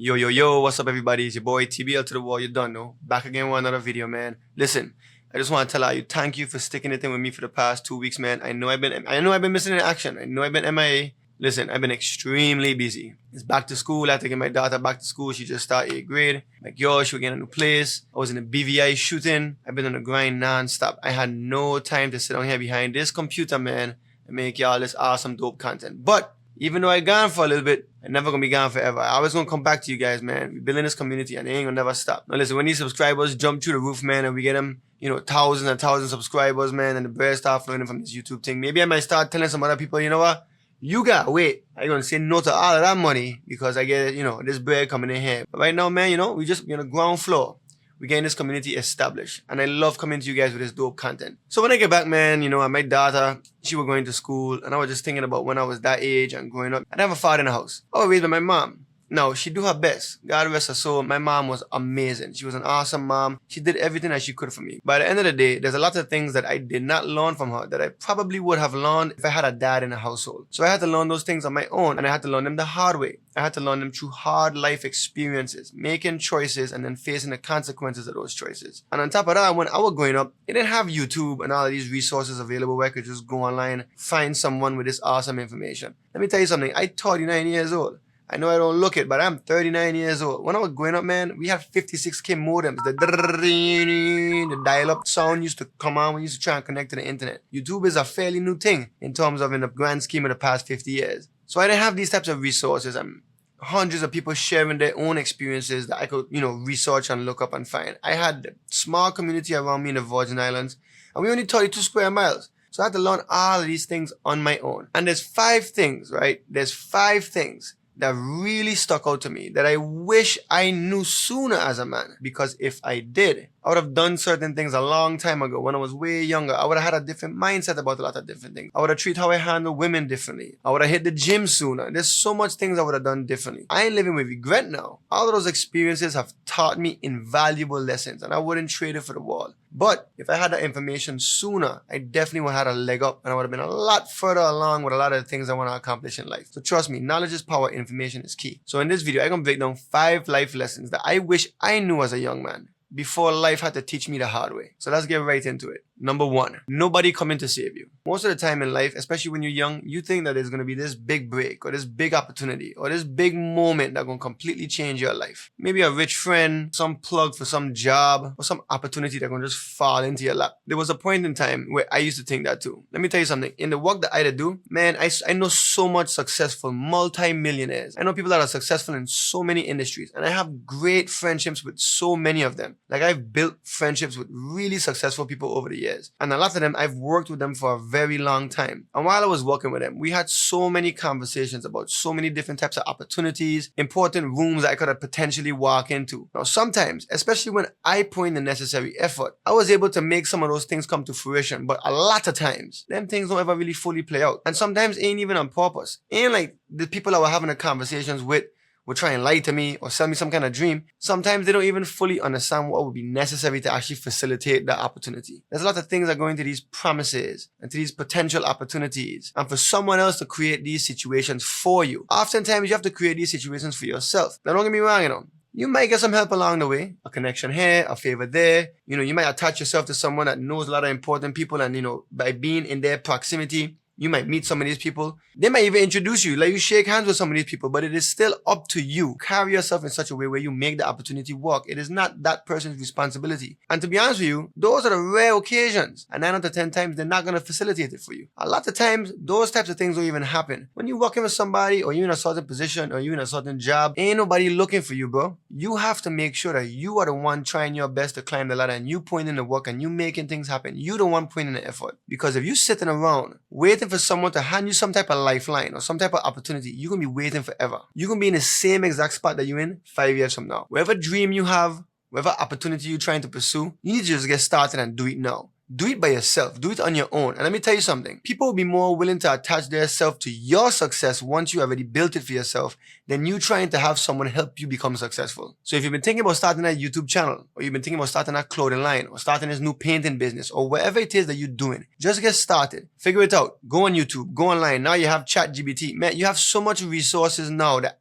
Yo, yo, yo, what's up, everybody? It's your boy TBL to the wall. You done know. Back again with another video, man. Listen, I just want to tell you, thank you for sticking it in with me for the past 2 weeks, man. I know I've been missing in action. I know I've been MIA. Listen, I've been extremely busy. It's back to school. I had to get my daughter back to school. She just started 8th grade. Like, yo, she was getting a new place. I was in a BVI shooting. I've been on the grind non-stop. I had no time to sit down here behind this computer, man, and make y'all this awesome, dope content. But even though I gone for a little bit, I'm never gonna be gone forever. I always gonna come back to you guys, man. We're building this community and it ain't gonna never stop. Now listen, when these subscribers jump through the roof, man, and we get them, thousands and thousands of subscribers, man, and the bread start flowing from this YouTube thing, maybe I might start telling some other people, you know what? You gotta wait. I'm gonna say no to all of that money because I get, this bread coming in here. But right now, man, we're on the ground floor. We're getting this community established. And I love coming to you guys with this dope content. So when I get back, man, my daughter, she was going to school. And I was just thinking about when I was that age and growing up. I didn't have a father in the house. I was raised by my mom. Now, she do her best. God rest her soul. My mom was amazing. She was an awesome mom. She did everything that she could for me. By the end of the day, there's a lot of things that I did not learn from her that I probably would have learned if I had a dad in the household. So I had to learn those things on my own, and I had to learn them the hard way. I had to learn them through hard life experiences, making choices and then facing the consequences of those choices. And on top of that, when I was growing up, it didn't have YouTube and all of these resources available where I could just go online, find someone with this awesome information. Let me tell you something. I'm 39 years old. I know I don't look it, but I'm 39 years old. When I was growing up, man, we had 56K modems. The dial-up sound used to come on when we used to try and connect to the internet. YouTube is a fairly new thing in terms of in the grand scheme of the past 50 years. So I didn't have these types of resources and hundreds of people sharing their own experiences that I could, research and look up and find. I had a small community around me in the Virgin Islands, and we only 32 square miles. So I had to learn all of these things on my own. And there's 5 things, right? There's 5 things that really stuck out to me that I wish I knew sooner as a man. Because if I did, I would have done certain things a long time ago when I was way younger. I would have had a different mindset about a lot of different things. I would have treated how I handle women differently. I would have hit the gym sooner. There's so much things I would have done differently. I ain't living with regret now. All of those experiences have taught me invaluable lessons and I wouldn't trade it for the world. But if I had that information sooner, I definitely would have had a leg up and I would have been a lot further along with a lot of the things I want to accomplish in life. So trust me, knowledge is power, information is key. So in this video, I'm going to break down 5 life lessons that I wish I knew as a young man before life had to teach me the hard way. So let's get right into it. Number 1, nobody coming to save you. Most of the time in life, especially when you're young, you think that there's going to be this big break or this big opportunity or this big moment that's going to completely change your life. Maybe a rich friend, some plug for some job or some opportunity that's going to just fall into your lap. There was a point in time where I used to think that too. Let me tell you something. In the work that I do, man, I know so much successful multi-millionaires. I know people that are successful in so many industries and I have great friendships with so many of them. Like I've built friendships with really successful people over the years. And a lot of them, I've worked with them for a very long time. And while I was working with them, we had so many conversations about so many different types of opportunities, important rooms that I could have potentially walk into. Now, sometimes, especially when I put in the necessary effort, I was able to make some of those things come to fruition. But a lot of times, them things don't ever really fully play out. And sometimes ain't even on purpose. Ain't like the people I was having the conversations with would try and lie to me or sell me some kind of dream. Sometimes they don't even fully understand what would be necessary to actually facilitate that opportunity. There's a lot of things that go into these promises and to these potential opportunities and for someone else to create these situations for you. Oftentimes you have to create these situations for yourself. Now don't get me wrong, you might get some help along the way, a connection here, a favor there. You might attach yourself to someone that knows a lot of important people and, by being in their proximity, you might meet some of these people. They might even introduce you, like you shake hands with some of these people, but it is still up to you. Carry yourself in such a way where you make the opportunity work. It is not that person's responsibility. And to be honest with you, those are the rare occasions. And 9 out of 10 times, they're not going to facilitate it for you. A lot of times, those types of things don't even happen. When you're working with somebody or you're in a certain position or you're in a certain job, ain't nobody looking for you, bro. You have to make sure that you are the one trying your best to climb the ladder and you putting in the work and you making things happen. You the one putting in the effort. Because if you're sitting around waiting for someone to hand you some type of lifeline or some type of opportunity, you're going to be waiting forever. You're going to be in the same exact spot that you're in 5 years from now. Whatever dream you have, whatever opportunity you're trying to pursue, you need to just get started and do it now. Do it by yourself. Do it on your own. And let me tell you something. People will be more willing to attach their self to your success once you already built it for yourself than you trying to have someone help you become successful. So if you've been thinking about starting a YouTube channel, or you've been thinking about starting a clothing line, or starting this new painting business, or whatever it is that you're doing, just get started. Figure it out. Go on YouTube. Go online. Now you have ChatGPT. Man, you have so much resources now that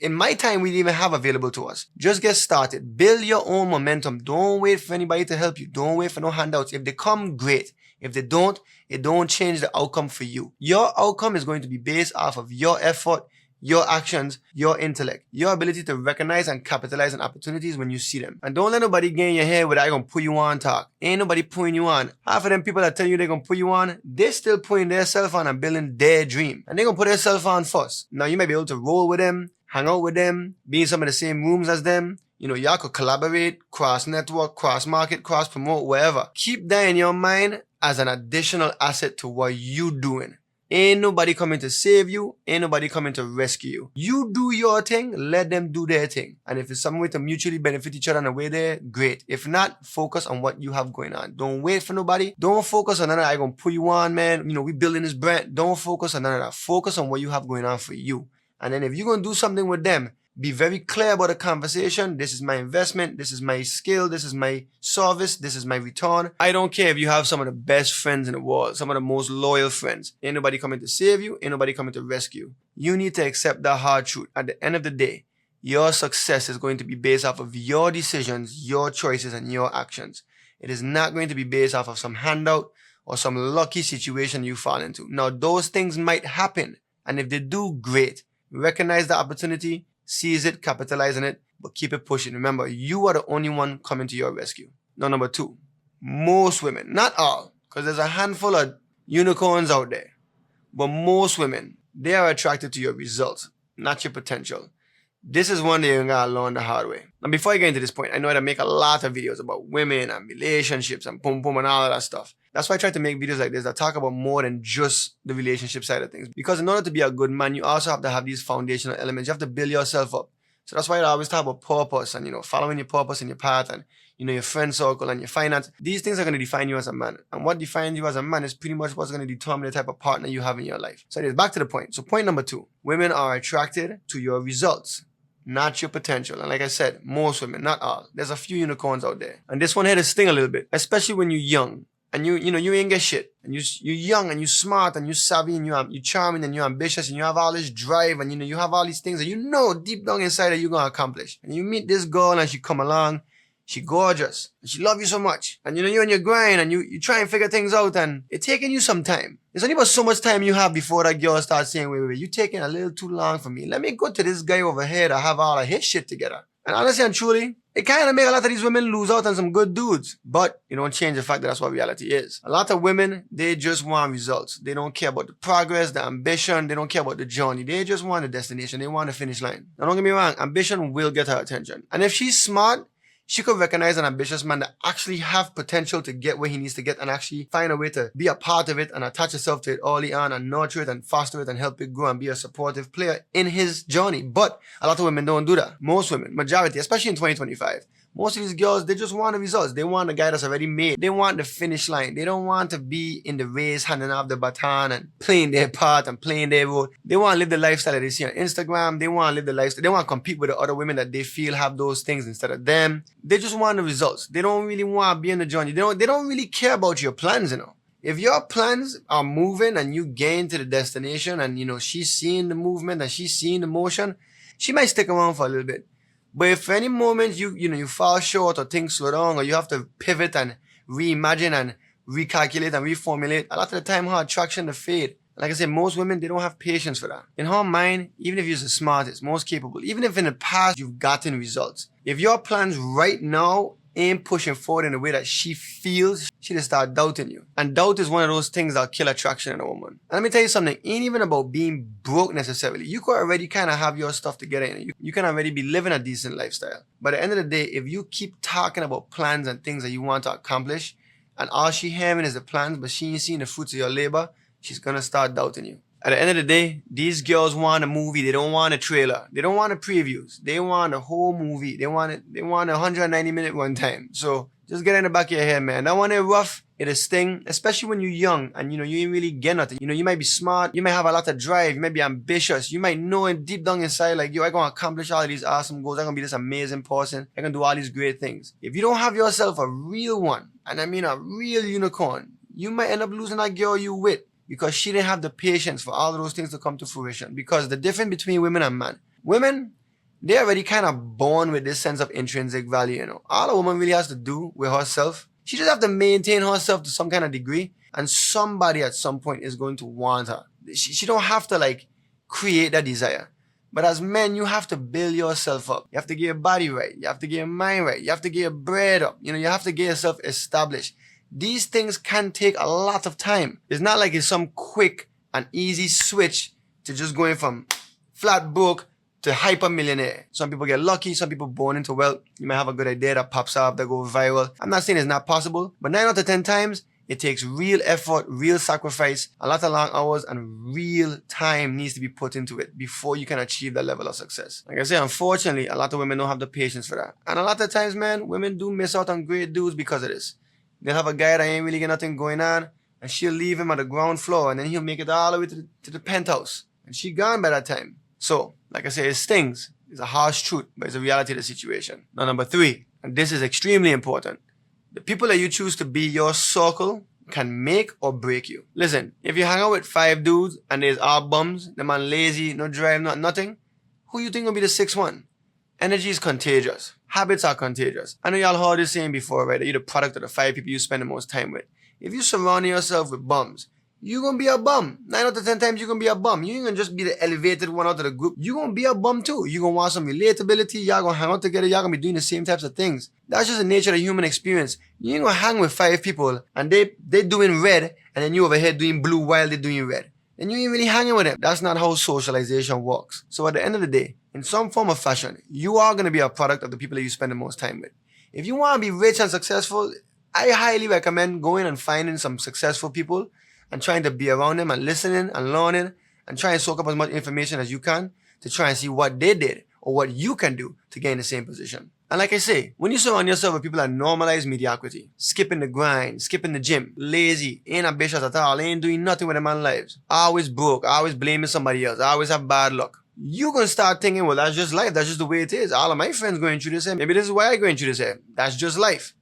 in my time we didn't even have available to us. Just get started. Build your own momentum. Don't wait for anybody to help you. Don't wait for no handouts. If they come, great. If they don't, it don't change the outcome for you. Your outcome is going to be based off of your effort, your actions, your intellect, your ability to recognize and capitalize on opportunities when you see them. And don't let nobody get in your head with I gonna put you on talk. Ain't nobody putting you on. Half of them people that tell you they're gonna put you on, they still putting their self on and building their dream. And they're gonna put their self on first. Now you might be able to roll with them, hang out with them, be in some of the same rooms as them. You know, y'all could collaborate, cross-network, cross-market, cross-promote, wherever. Keep that in your mind as an additional asset to what you doing. Ain't nobody coming to save you. Ain't nobody coming to rescue you. You do your thing, let them do their thing. And if it's some way to mutually benefit each other on the way there, great. If not, focus on what you have going on. Don't wait for nobody. Don't focus on none of that. I'm going to put you on, man. You know, we building this brand. Don't focus on none of that. Focus on what you have going on for you. And then if you're going to do something with them, be very clear about the conversation. This is my investment. This is my skill. This is my service. This is my return. I don't care if you have some of the best friends in the world, some of the most loyal friends. Ain't nobody coming to save you. Ain't nobody coming to rescue. You need to accept the hard truth. At the end of the day, your success is going to be based off of your decisions, your choices, and your actions. It is not going to be based off of some handout or some lucky situation you fall into. Now, those things might happen. And if they do, great. Recognize the opportunity. Seize it, capitalize on it, but keep it pushing. Remember, you are the only one coming to your rescue. Now, number 2, most women, not all, because there's a handful of unicorns out there, but most women, they are attracted to your results, not your potential. This is one that you're gonna learn the hard way. Now, before I get into this point, I know that I make a lot of videos about women and relationships and boom boom and all of that stuff. That's why I try to make videos like this that talk about more than just the relationship side of things. Because in order to be a good man, you also have to have these foundational elements. You have to build yourself up. So that's why I always talk about purpose and, you know, following your purpose and your path and, you know, your friend circle and your finance. These things are going to define you as a man. And what defines you as a man is pretty much what's going to determine the type of partner you have in your life. So anyways, back to the point. So point number 2, women are attracted to your results, not your potential. And like I said, most women, not all. There's a few unicorns out there. And this one here to sting a little bit, especially when you're young. And you know, you ain't get shit. And you're young and you're smart and you're savvy and you're charming and you're ambitious and you have all this drive and, you know, you have all these things that you know deep down inside that you're going to accomplish. And you meet this girl and she come along, she gorgeous and she love you so much. And, you know, you're on your grind and you try and figure things out and it's taking you some time. There's only about so much time you have before that girl starts saying, wait, you're taking a little too long for me. Let me go to this guy over here that have all of his shit together. And honestly and truly, it kind of make a lot of these women lose out on some good dudes. But it don't change the fact that that's what reality is. A lot of women, they just want results. They don't care about the progress, the ambition. They don't care about the journey. They just want the destination. They want the finish line. Now, don't get me wrong. Ambition will get her attention. And if she's smart, she could recognize an ambitious man that actually have potential to get where he needs to get and actually find a way to be a part of it and attach herself to it early on and nurture it and foster it and help it grow and be a supportive player in his journey. But a lot of women don't do that. Most women, majority, especially in 2025, most of these girls, they just want the results. They want the guy that's already made. They want the finish line. They don't want to be in the race, handing off the baton and playing their part and playing their role. They want to live the lifestyle that they see on Instagram. They want to live the lifestyle. They want to compete with the other women that they feel have those things instead of them. They just want the results. They don't really want to be in the journey. They don't really care about your plans, you know. If your plans are moving and you gain to the destination and, you know, she's seeing the movement and she's seeing the motion, she might stick around for a little bit. But if any moment you fall short or things slow down or you have to pivot and reimagine and recalculate and reformulate, a lot of the time her attraction to fade. Like I said, most women, they don't have patience for that. In her mind, even if you're the smartest, most capable, even if in the past you've gotten results, if your plans right now ain't pushing forward in the way that she feels, she just start doubting you. And doubt is one of those things that'll kill attraction in a woman. And let me tell you something, it ain't even about being broke necessarily. You could already kind of have your stuff together and you can already be living a decent lifestyle. But at the end of the day, if you keep talking about plans and things that you want to accomplish, and all she having is the plans, but she ain't seeing the fruits of your labor, she's gonna start doubting you. At the end of the day, these girls want a movie. They don't want a trailer. They don't want the previews. They want a whole movie. They want a 190-minute runtime. So just get in the back of your head, man. That one is rough. It'll sting, especially when you're young and, you know, you ain't really get nothing. You know, you might be smart. You might have a lot of drive. You might be ambitious. You might know it deep down inside, like, yo, I'm going to accomplish all of these awesome goals. I'm going to be this amazing person. I'm going to do all these great things. If you don't have yourself a real one, and I mean a real unicorn, you might end up losing that girl you with. Because she didn't have the patience for all of those things to come to fruition. Because the difference between women and men. Women, they're already kind of born with this sense of intrinsic value, you know. All a woman really has to do with herself, she just have to maintain herself to some kind of degree, and somebody at some point is going to want her. She don't have to like create that desire. But as men, you have to build yourself up. You have to get your body right. You have to get your mind right. You have to get your bread up. You know, you have to get yourself established. These things can take a lot of time. It's not like it's some quick and easy switch to just going from flat broke to hyper millionaire. Some people get lucky. Some people born into wealth. You might have a good idea that pops up, that goes viral. I'm not saying it's not possible, but 9 out of 10 times, it takes real effort, real sacrifice, a lot of long hours, and real time needs to be put into it before you can achieve that level of success. Like I say, unfortunately, a lot of women don't have the patience for that. And a lot of times, man, women do miss out on great dudes because of this. They'll have a guy that ain't really got nothing going on, and she'll leave him at the ground floor, and then he'll make it all the way to the penthouse. And she gone by that time. So, like I say, it stings. It's a harsh truth, but it's a reality of the situation. Now, number 3, and this is extremely important. The people that you choose to be your circle can make or break you. Listen, if you hang out with 5 dudes and there's all bums, the man lazy, no drive, not nothing, who you think will be the 6th one? Energy is contagious. Habits are contagious. I know y'all heard this saying before, right? That you're the product of the 5 people you spend the most time with. If you surround yourself with bums, you're gonna be a bum. 9 out of 10 times you're gonna be a bum. You ain't gonna just be the elevated one out of the group. You're gonna be a bum too. You're gonna want some relatability. Y'all gonna hang out together. Y'all gonna be doing the same types of things. That's just the nature of the human experience. You ain't gonna hang with 5 people and they doing red and then you over here doing blue while they doing red. And you ain't really hanging with them. That's not how socialization works. So at the end of the day, in some form or fashion, you are gonna be a product of the people that you spend the most time with. If you wanna be rich and successful, I highly recommend going and finding some successful people and trying to be around them and listening and learning and try and soak up as much information as you can to try and see what they did or what you can do to get in the same position. And like I say, when you surround yourself with people that normalize mediocrity, skipping the grind, skipping the gym, lazy, ain't ambitious at all, ain't doing nothing with their man's lives, always broke, always blaming somebody else, always have bad luck, you're going to start thinking, well, that's just life. That's just the way it is. All of my friends going through this here. Maybe this is why I'm going through this here. That's just life.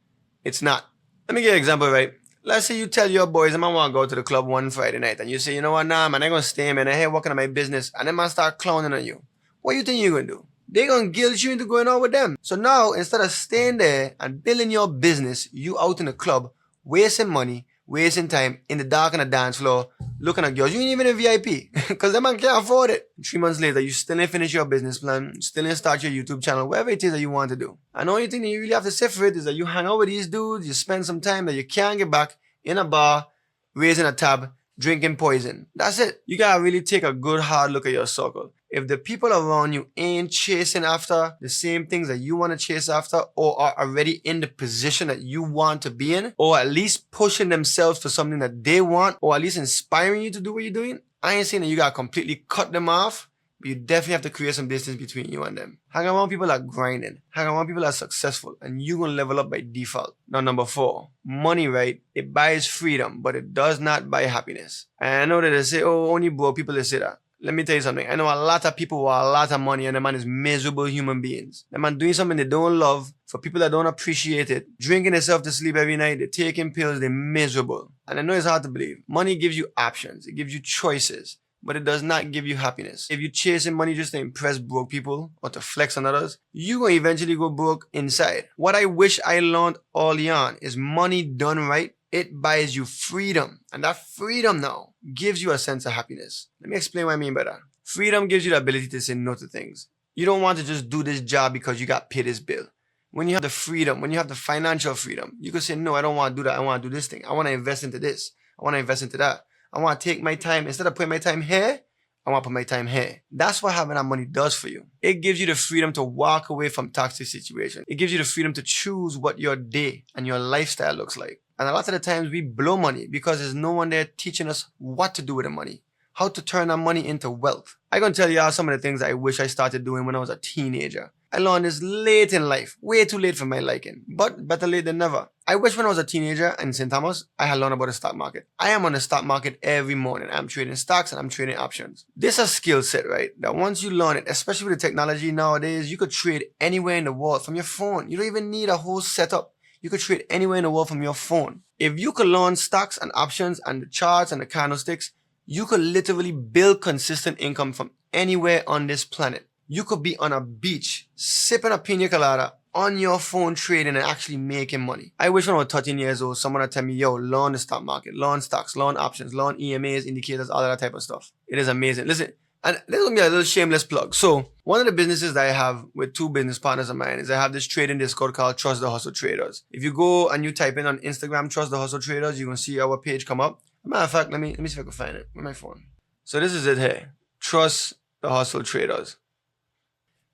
It's not. Let me give you an example, right? Let's say you tell your boys, I want to go to the club one Friday night, and you say, you know what, nah, man, I'm going to stay, man. I'm here working on my business, and then man start clowning on you. What do you think you're going to do? They're going to guilt you into going out with them. So now, instead of staying there and building your business, you out in the club, wasting money, wasting time in the dark on the dance floor, looking at girls. You ain't even a VIP, because that man can't afford it. 3 months later, you still ain't finish your business plan, you still ain't start your YouTube channel, whatever it is that you want to do. And the only thing that you really have to say for it is that you hang out with these dudes, you spend some time that you can't get back in a bar, raising a tab, drinking poison. That's it. You gotta really take a good hard look at your circle. If the people around you ain't chasing after the same things that you want to chase after, or are already in the position that you want to be in, or at least pushing themselves for something that they want, or at least inspiring you to do what you're doing, I ain't saying that you gotta completely cut them off, but you definitely have to create some distance between you and them. Hang around people that are grinding. Hang around people that are successful, and you're gonna level up by default. Now, number 4, money, right? It buys freedom, but it does not buy happiness. And I know that they say, oh, only broke people that say that. Let me tell you something. I know a lot of people with a lot of money, and the man is miserable human beings. The man doing something they don't love for people that don't appreciate it. Drinking themselves to sleep every night. They're taking pills. They're miserable. And I know it's hard to believe. Money gives you options. It gives you choices. But it does not give you happiness. If you're chasing money just to impress broke people or to flex on others, you're going to eventually go broke inside. What I wish I learned early on is money done right, it buys you freedom. And that freedom now gives you a sense of happiness. Let me explain what I mean by that. Freedom gives you the ability to say no to things. You don't want to just do this job because you got paid this bill. When you have the freedom, when you have the financial freedom, you can say, no, I don't want to do that. I want to do this thing. I want to invest into this. I want to invest into that. I want to take my time. Instead of putting my time here, I want to put my time here. That's what having that money does for you. It gives you the freedom to walk away from toxic situations. It gives you the freedom to choose what your day and your lifestyle looks like. And a lot of the times we blow money because there's no one there teaching us what to do with the money, how to turn our money into wealth. I'm going to tell y'all some of the things I wish I started doing when I was a teenager. I learned this late in life, way too late for my liking, but better late than never. I wish when I was a teenager in St. Thomas, I had learned about the stock market. I am on the stock market every morning. I'm trading stocks and I'm trading options. This is a skill set, right? That once you learn it, especially with the technology nowadays, you could trade anywhere in the world from your phone. You don't even need a whole setup. You could trade anywhere in the world from your phone. If you could learn stocks and options and the charts and the candlesticks, you could literally build consistent income from anywhere on this planet. You could be on a beach, sipping a pina colada, on your phone trading and actually making money. I wish when I was 13 years old, someone would tell me, yo, learn the stock market, learn stocks, learn options, learn EMAs, indicators, all that type of stuff. It is amazing. Listen, and this will be a little shameless plug. So one of the businesses that I have with two business partners of mine is I have this trading Discord called Trust the Hustle Traders. If you go and you type in on Instagram, Trust the Hustle Traders, you're going to see our page come up. Matter of fact, let me see if I can find it with my phone. So this is it here. Trust the Hustle Traders.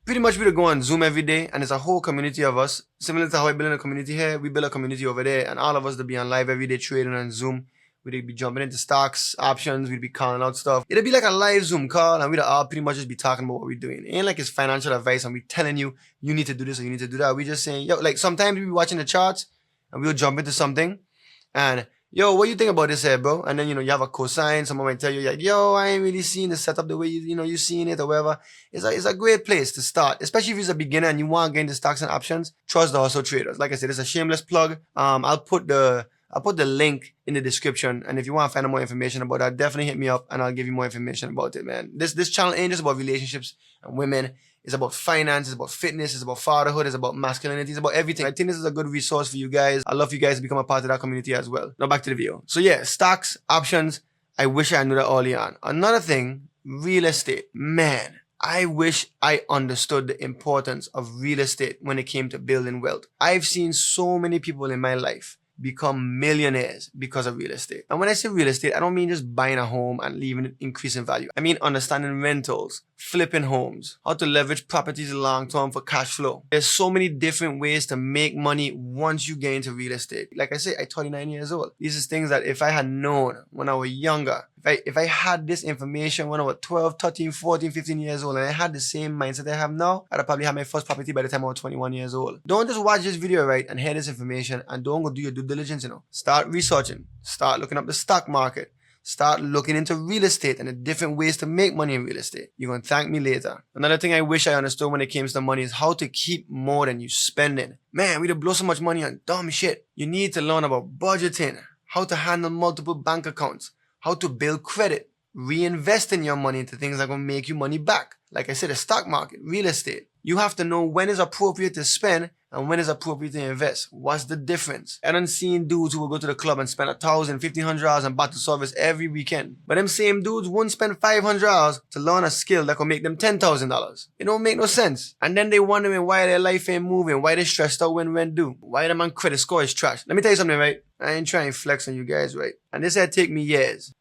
Pretty much we go on Zoom every day, and it's a whole community of us. Similar to how I build a community here, we build a community over there, and all of us to be on live every day trading on Zoom. We'd be jumping into stocks, options, we'd be calling out stuff. It'd be like a live Zoom call, and we'd all pretty much just be talking about what we're doing. It ain't like it's financial advice, and we telling you, you need to do this or you need to do that. We just saying, yo, like sometimes we be watching the charts, and we'll jump into something, and yo, what you think about this here, bro? And then, you have a cosign. Someone might tell you, like, yo, I ain't really seeing the setup the way you seeing it or whatever. It's a great place to start, especially if you're a beginner and you want to get into stocks and options. Trust the Hustle Traders. Like I said, it's a shameless plug. I'll put the link in the description. And if you want to find out more information about that, definitely hit me up and I'll give you more information about it, man. This channel ain't just about relationships and women. It's about finance, it's about fitness, it's about fatherhood, it's about masculinity, it's about everything. I think this is a good resource for you guys. I'd love for you guys to become a part of that community as well. Now back to the video. So yeah, stocks, options, I wish I knew that early on. Another thing, real estate. Man, I wish I understood the importance of real estate when it came to building wealth. I've seen so many people in my life become millionaires because of real estate. And when I say real estate, I don't mean just buying a home and leaving it increase in value. I mean understanding rentals, flipping homes, how to leverage properties long term for cash flow. There's so many different ways to make money once you get into real estate. Like I say, I'm 39 years old. These are things that if I had known when I was younger, if I had this information when I was 12, 13, 14, 15 years old, and I had the same mindset I have now, I'd have probably had my first property by the time I was 21 years old. Don't just watch this video, right, and hear this information and don't go do your due diligence, Start researching. Start looking up the stock market. Start looking into real estate and the different ways to make money in real estate. You're going to thank me later. Another thing I wish I understood when it comes to money is how to keep more than you spending. Man, we blow so much money on dumb shit. You need to learn about budgeting, how to handle multiple bank accounts, how to build credit, reinvesting your money into things that are going to make you money back. Like I said, the stock market, real estate. You have to know when is appropriate to spend and when is appropriate to invest. What's the difference? I done seen dudes who will go to the club and spend $1,000, $1,500 on bottle service every weekend. But them same dudes won't spend $500 to learn a skill that could make them $10,000. It don't make no sense. And then they wondering why their life ain't moving, why they stressed out when rent due, why the man credit score is trash. Let me tell you something, right? I ain't trying to flex on you guys, right? And this had take me years.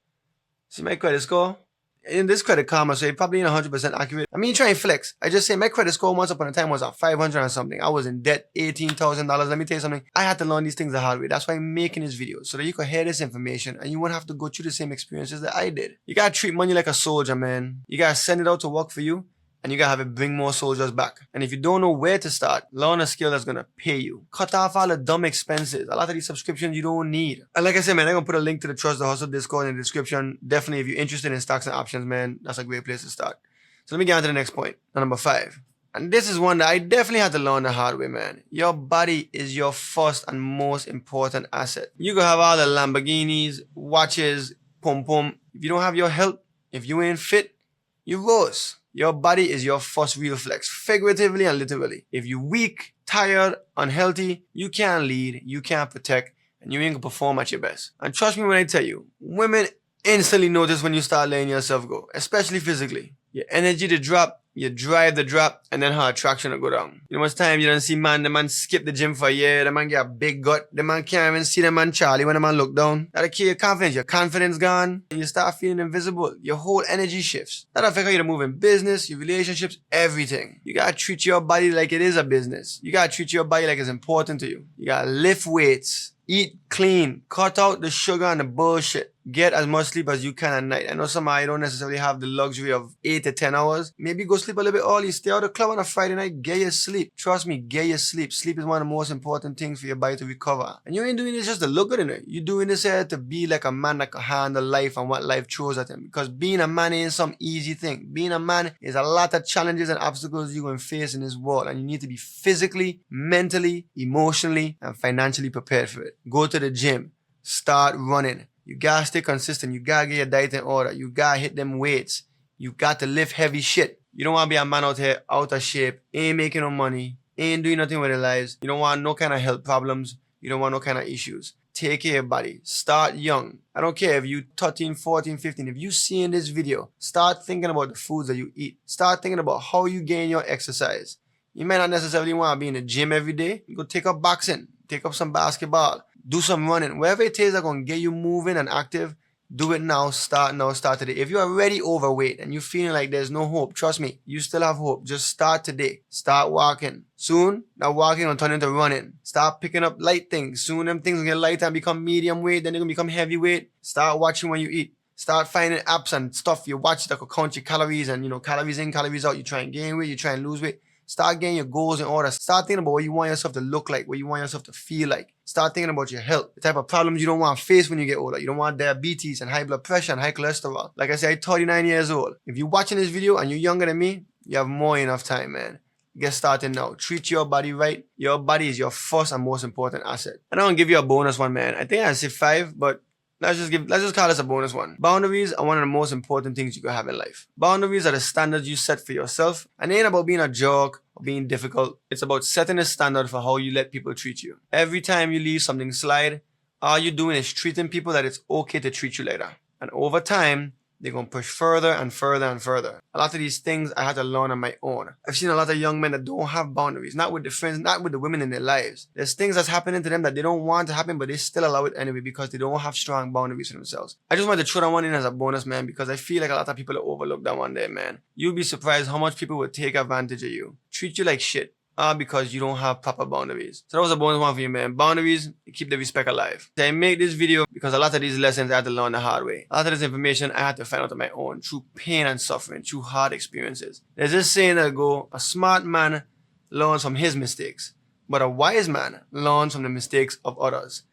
See my credit score? In this Credit Karma, so it probably ain't 100% accurate. I mean, try and flex. I just say my credit score once upon a time was at 500 and something. I was in debt, $18,000. Let me tell you something. I had to learn these things the hard way. That's why I'm making this video, so that you can hear this information and you won't have to go through the same experiences that I did. You gotta treat money like a soldier, man. You gotta send it out to work for you, and you gotta have it bring more soldiers back. And if you don't know where to start, learn a skill that's gonna pay you. Cut off all the dumb expenses. A lot of these subscriptions you don't need. And like I said, man, I'm gonna put a link to the Trust the Hustle Discord in the description. Definitely, if you're interested in stocks and options, man, that's a great place to start. So let me get on to the next point. Number 5. And this is one that I definitely had to learn the hard way, man. Your body is your first and most important asset. You can have all the Lamborghinis, watches, pum. If you don't have your health, if you ain't fit, you rose. Your body is your first real flex, figuratively and literally. If you're weak, tired, unhealthy, you can't lead, you can't protect, and you ain't gonna perform at your best. And trust me when I tell you, women instantly notice when you start letting yourself go, especially physically. Your energy to drop, your drive to drop, and then her attraction to go down. You know much time you don't see the man skip the gym for a year, the man get a big gut, the man can't even see the man Charlie when the man look down. That'll kill your confidence gone, and you start feeling invisible. Your whole energy shifts. That'll affect how you move in business, your relationships, everything. You gotta treat your body like it is a business. You gotta treat your body like it's important to you. You gotta lift weights, eat clean, cut out the sugar and the bullshit. Get as much sleep as you can at night. I know some of you don't necessarily have the luxury of 8 to 10 hours. Maybe go sleep a little bit early. Stay out of the club on a Friday night. Get your sleep. Trust me, get your sleep. Sleep is one of the most important things for your body to recover. And you ain't doing this just to look good in it. You're doing this here to be like a man that can handle life and what life throws at him. Because being a man ain't some easy thing. Being a man is a lot of challenges and obstacles you're going to face in this world. And you need to be physically, mentally, emotionally, and financially prepared for it. Go to the gym. Start running. You gotta stay consistent. You gotta get your diet in order. You gotta hit them weights. You got to lift heavy shit. You don't want to be a man out here out of shape, ain't making no money, ain't doing nothing with their lives. You don't want no kind of health problems. You don't want no kind of issues. Take care of your body. Start young. I don't care if you 13, 14, 15. If you see in this video, start thinking about the foods that you eat. Start thinking about how you gain your exercise. You might not necessarily want to be in the gym every day. You go take up boxing, take up some basketball, do some running. Wherever it is that's going to get you moving and active, do it now, start today. If you're already overweight and you're feeling like there's no hope, trust me, you still have hope. Just start today. Start walking. Soon, that walking will turn into running. Start picking up light things. Soon, them things will get lighter and become medium weight. Then they're going to become heavyweight. Start watching when you eat. Start finding apps and stuff you watch that could count your calories and, calories in, calories out. You try and gain weight, you try and lose weight. Start getting your goals in order. Start thinking about what you want yourself to look like, what you want yourself to feel like. Start thinking about your health, the type of problems you don't want to face when you get older. You don't want diabetes and high blood pressure and high cholesterol. Like I said, I'm 39 years old. If you're watching this video and you're younger than me, you have more than enough time, man. Get started now. Treat your body right. Your body is your first and most important asset. And I'm gonna give you a bonus one, man. I think I said 5, but let's just call this a bonus one. Boundaries are one of the most important things you can have in life. Boundaries are the standards you set for yourself. And it ain't about being a jerk or being difficult. It's about setting a standard for how you let people treat you. Every time you leave something slide, all you're doing is treating people that it's okay to treat you later. And over time, they're going to push further and further and further. A lot of these things I had to learn on my own. I've seen a lot of young men that don't have boundaries, not with the friends, not with the women in their lives. There's things that's happening to them that they don't want to happen, but they still allow it anyway because they don't have strong boundaries for themselves. I just wanted to throw that one in as a bonus, man, because I feel like a lot of people overlook that one day, man. You'll be surprised how much people will take advantage of you, treat you like shit. Because you don't have proper boundaries. So that was a bonus one for you, man. Boundaries keep the respect alive. I make this video because a lot of these lessons I had to learn the hard way. A lot of this information I had to find out on my own through pain and suffering, through hard experiences. There's this saying that go, a smart man learns from his mistakes, but a wise man learns from the mistakes of others.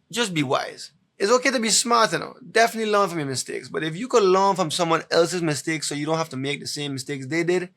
Just be wise. It's okay to be smart, Definitely learn from your mistakes. But if you could learn from someone else's mistakes so you don't have to make the same mistakes they did,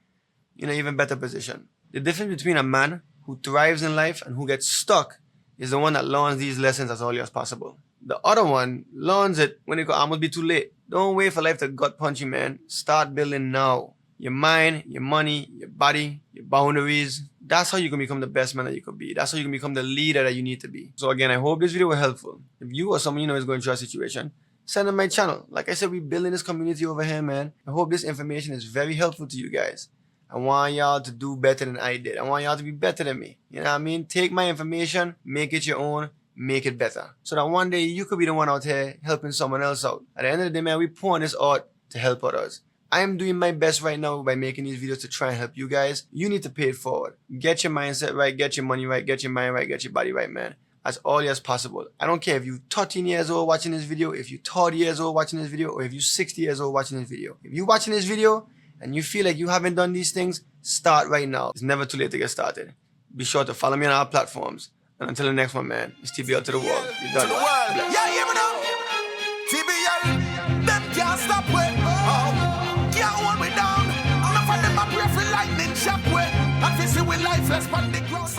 you're in an even better position. The difference between a man who thrives in life and who gets stuck is the one that learns these lessons as early as possible. The other one learns it when it could almost be too late. Don't wait for life to gut punch you, man. Start building now. Your mind, your money, your body, your boundaries. That's how you can become the best man that you could be. That's how you can become the leader that you need to be. So again, I hope this video was helpful. If you or someone you know is going through a situation, send them my channel. Like I said, we're building this community over here, man. I hope this information is very helpful to you guys. I want y'all to do better than I did. I want y'all to be better than me. You know what I mean? Take my information, make it your own, make it better. So that one day you could be the one out here helping someone else out. At the end of the day, man, we pouring this out to help others. I am doing my best right now by making these videos to try and help you guys. You need to pay it forward. Get your mindset right, get your money right, get your mind right, get your body right, man. As early as possible. I don't care if you're 13 years old watching this video, if you're 30 years old watching this video, or if you're 60 years old watching this video. If you're watching this video, and you feel like you haven't done these things, start right now. It's never too late to get started. Be sure to follow me on our platforms. And until the next one, man, it's TBL to the world. You're done. Yeah, hear me now. TBL, them can't stop with. Can't hold me down. Enough of them a pray for lightning shock with. And we see we lifeless on the ground.